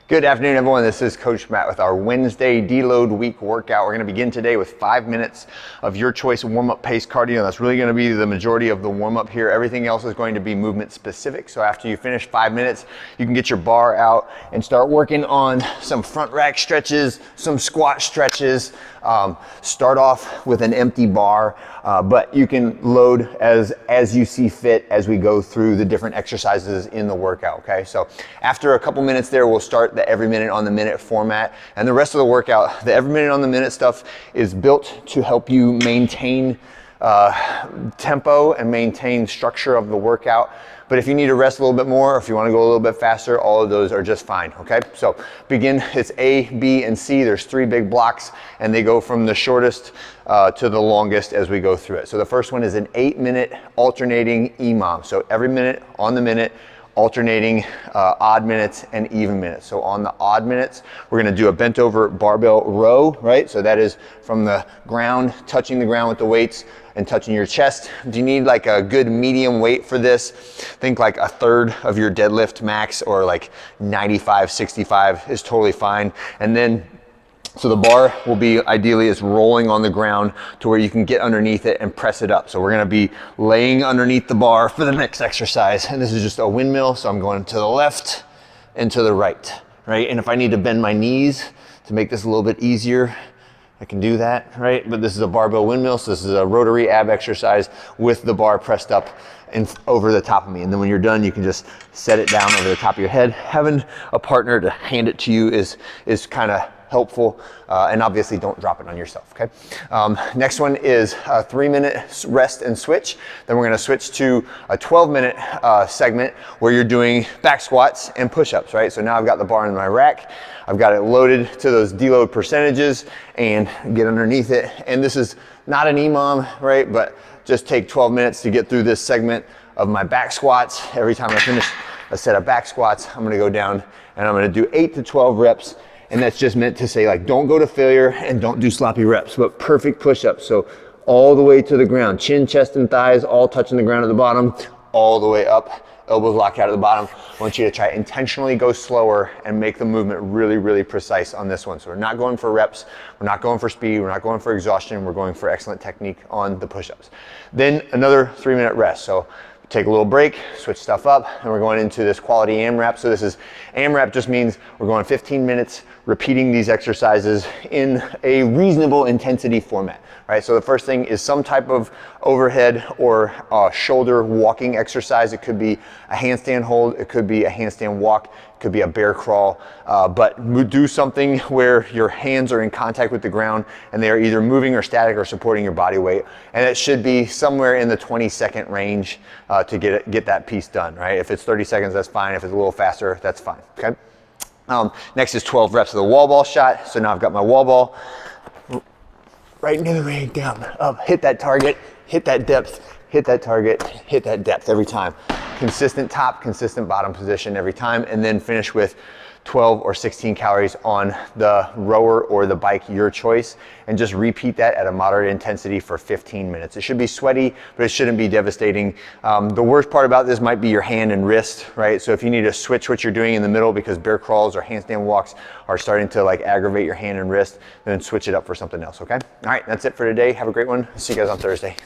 Good afternoon, everyone. This is Coach Matt with our Wednesday deload week workout. We're going to begin today with 5 minutes of your choice warm-up pace cardio. That's really going to be the majority of the warm-up here. Everything else is going to be movement specific. So after you finish 5 minutes, you can get your bar out and start working on some front rack stretches, some squat stretches. Start off with an empty bar, but you can load as you see fit as we go through the different exercises in the workout, okay? So after a couple minutes there, we'll start the every minute on the minute format, and the rest of the workout, the every minute on the minute stuff is built to help you maintain tempo and maintain structure of the workout. But if you need to rest a little bit more, or if you want to go a little bit faster, all of those are just fine, okay? So begin, it's A, B, and C. There's 3 big blocks, and they go from the shortest to the longest as we go through it. So the first one is an 8-minute alternating EMOM. So every minute on the minute, alternating odd minutes and even minutes. So on the odd minutes, we're gonna do a bent over barbell row, right? So that is from the ground, touching the ground with the weights and touching your chest. Do you need like a good medium weight for this? Think like a third of your deadlift max, or like 95, 65 is totally fine. And then so the bar will be ideally is rolling on the ground to where you can get underneath it and press it up. So we're gonna be laying underneath the bar for the next exercise. And this is just a windmill, so I'm going to the left and to the right? And if I need to bend my knees to make this a little bit easier, I can do that, right? But this is a barbell windmill, so this is a rotary ab exercise with the bar pressed up and over the top of me. And then when you're done, you can just set it down over the top of your head. Having a partner to hand it to you is kind of helpful, and obviously don't drop it on yourself, okay? Next one is a 3-minute rest and switch. Then we're gonna switch to a 12-minute segment where you're doing back squats and push-ups, right? So now I've got the bar in my rack, I've got it loaded to those deload percentages, and get underneath it. And this is not an EMOM, right? But just take 12 minutes to get through this segment of my back squats. Every time I finish a set of back squats, I'm gonna go down and I'm gonna do 8 to 12 reps. And that's just meant to say, like, don't go to failure and don't do sloppy reps, but perfect push-ups. So all the way to the ground, chin, chest, and thighs, all touching the ground at the bottom, all the way up, elbows lock out at the bottom. I want you to try intentionally go slower and make the movement really, really precise on this one. So we're not going for reps, we're not going for speed, we're not going for exhaustion, we're going for excellent technique on the push-ups. Then another 3-minute rest. So take a little break, switch stuff up, and we're going into this quality AMRAP. So this is, AMRAP just means we're going 15 minutes repeating these exercises in a reasonable intensity format, right? So the first thing is some type of overhead or shoulder walking exercise. It could be a handstand hold, it could be a handstand walk, it could be a bear crawl, but do something where your hands are in contact with the ground and they are either moving or static or supporting your body weight. And it should be somewhere in the 20-second range to get that piece done, right? If it's 30 seconds, that's fine. If it's a little faster, that's fine, okay? Next is 12 reps of the wall ball shot. So now I've got my wall ball right into the ring, down, up, hit that target, hit that depth, hit that target, hit that depth every time. Consistent top, consistent bottom position every time, and then finish with 12 or 16 calories on the rower or the bike, your choice, and just repeat that at a moderate intensity for 15 minutes. It should be sweaty, but it shouldn't be devastating. The worst part about this might be your hand and wrist, right? So if you need to switch what you're doing in the middle because bear crawls or handstand walks are starting to like aggravate your hand and wrist, then switch it up for something else, okay? All right, that's it for today. Have a great one. See you guys on Thursday.